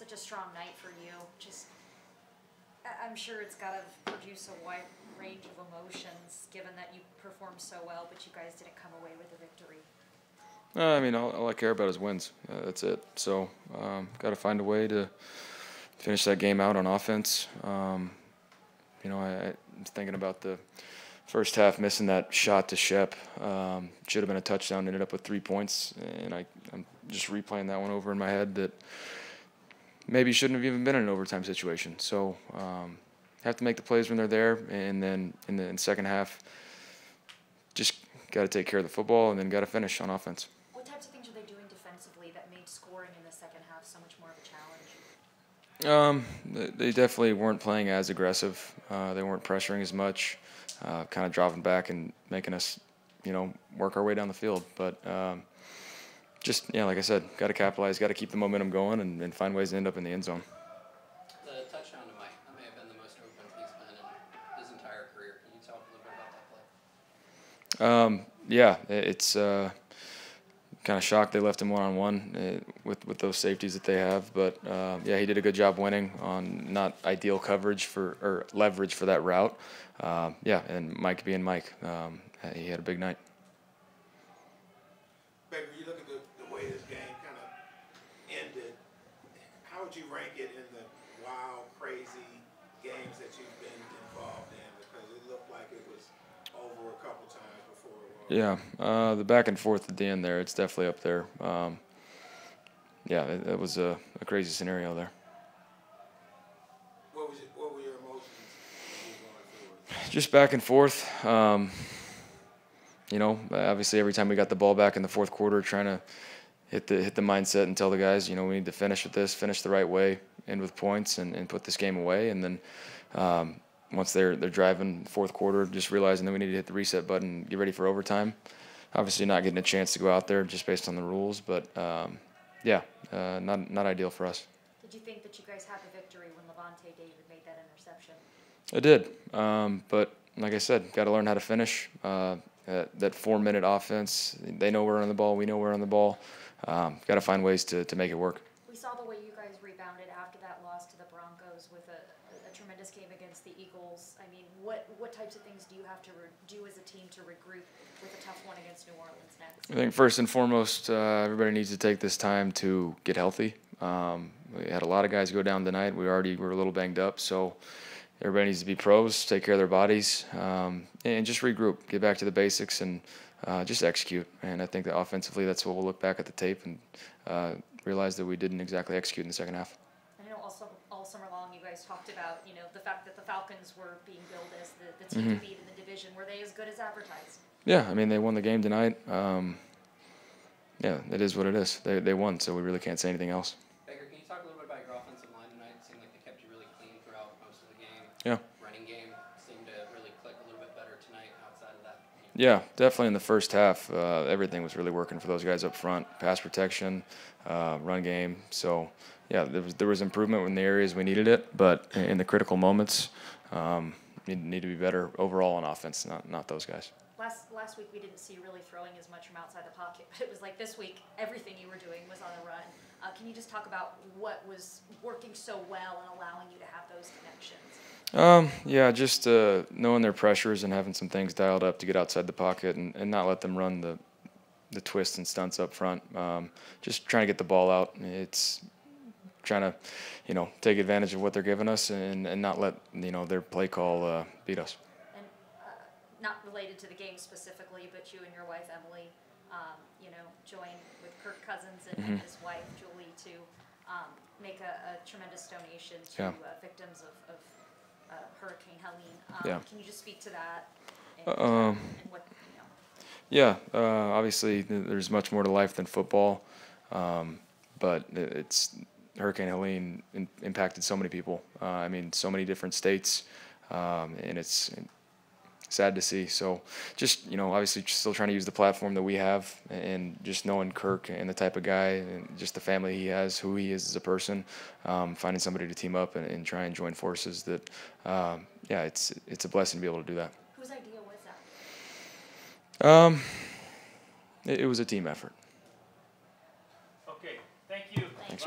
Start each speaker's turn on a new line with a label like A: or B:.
A: such a strong night for you. Just, I'm sure it's got to produce a wide range of emotions, given that you performed so well, but you guys didn't come away with a victory.
B: I mean, all I care about is wins. That's it. So, got to find a way to finish that game out on offense. You know, I was thinking about the first half missing that shot to Shep. Should have been a touchdown. Ended up with 3 points, and I'm just replaying that one over in my head that maybe shouldn't have even been in an overtime situation. So, have to make the plays when they're there, and then in the second half, just got to take care of the football, and then got to finish on offense.
A: What types of things are they doing defensively that made scoring in the second half so much more of a challenge?
B: They definitely weren't playing as aggressive. They weren't pressuring as much, kind of dropping back and making us, you know, work our way down the field. But just, yeah, like I said, got to capitalize, got to keep the momentum going, and find ways to end up in the end zone.
C: The touchdown to Mike, that may have been the most open he's been in his entire career. Can you talk a little bit about that play?
B: Yeah, it's kind of shocked they left him one-on-one with those safeties that they have. But, yeah, he did a good job winning on not ideal coverage or leverage for that route. Yeah, and Mike being Mike, he had a big night.
D: Baker, you look at the way this game kind of ended, how would you rank it in the wild, crazy games that you've been involved in? Because it looked like it was over a couple times before it was.
B: Yeah, the back and forth at the end there, it's definitely up there. Yeah, it was a crazy scenario there.
D: What were your emotions when you were going through it?
B: Just back and forth. You know, obviously every time we got the ball back in the fourth quarter, trying to hit the mindset and tell the guys, you know, we need to finish with this, finish the right way, end with points, and put this game away. And then once they're driving fourth quarter, just realizing that we need to hit the reset button and get ready for overtime. Obviously not getting a chance to go out there just based on the rules, but yeah, not ideal for us.
A: Did you think that you guys had the victory when Levante David made that interception?
B: I did, but like I said, got to learn how to finish. That 4-minute offense, they know we're on the ball, we know we're on the ball. Got to find ways to make it work.
A: We saw the way you guys rebounded after that loss to the Broncos with a tremendous game against the Eagles. I mean, what types of things do you have to do as a team to regroup with a tough one against New Orleans next?
B: I think first and foremost, everybody needs to take this time to get healthy. We had a lot of guys go down tonight. We already were a little banged up, so everybody needs to be pros, take care of their bodies, and just regroup, get back to the basics, and just execute. And I think that offensively, that's what we'll look back at the tape and realize that we didn't exactly execute in the second half.
A: I know also all summer long you guys talked about, you know, the fact that the Falcons were being billed as the team to beat in the division. Were they as good as advertised?
B: Yeah, I mean, they won the game tonight. Yeah, it is what it is. They won, so we really can't say anything else.
C: Baker, can you talk a little bit about your offensive line tonight? It seemed like they kept you really clean throughout most of the game.
B: Yeah.
C: Running game seemed to really click a little bit better tonight outside of that.
B: Yeah, definitely in the first half, everything was really working for those guys up front. Pass protection, run game. So, yeah, there was improvement in the areas we needed it, but in the critical moments, need to be better overall on offense, not those guys.
A: Last week we didn't see you really throwing as much from outside the pocket, but it was like this week everything you were doing was on the run. Can you just talk about what was working so well and allowing you to have those connections?
B: Yeah, just knowing their pressures and having some things dialed up to get outside the pocket and not let them run the twists and stunts up front. Just trying to get the ball out. It's trying to, you know, take advantage of what they're giving us and not let, you know, their play call beat us.
A: And not related to the game specifically, but you and your wife Emily, you know, joined with Kirk Cousins and his wife Julie to make a tremendous donation to victims of Hurricane Helene. Can you just speak to that and what, you know?
B: Yeah, obviously there's much more to life than football, but Hurricane Helene impacted so many people. I mean, so many different states, and it's sad to see. So just, you know, obviously still trying to use the platform that we have and just knowing Kirk and the type of guy and just the family he has, who he is as a person, finding somebody to team up and try and join forces that, yeah, it's a blessing to be able to do that.
A: Whose idea was that?
B: It was a team effort.
E: Okay, thank you.
B: Thanks.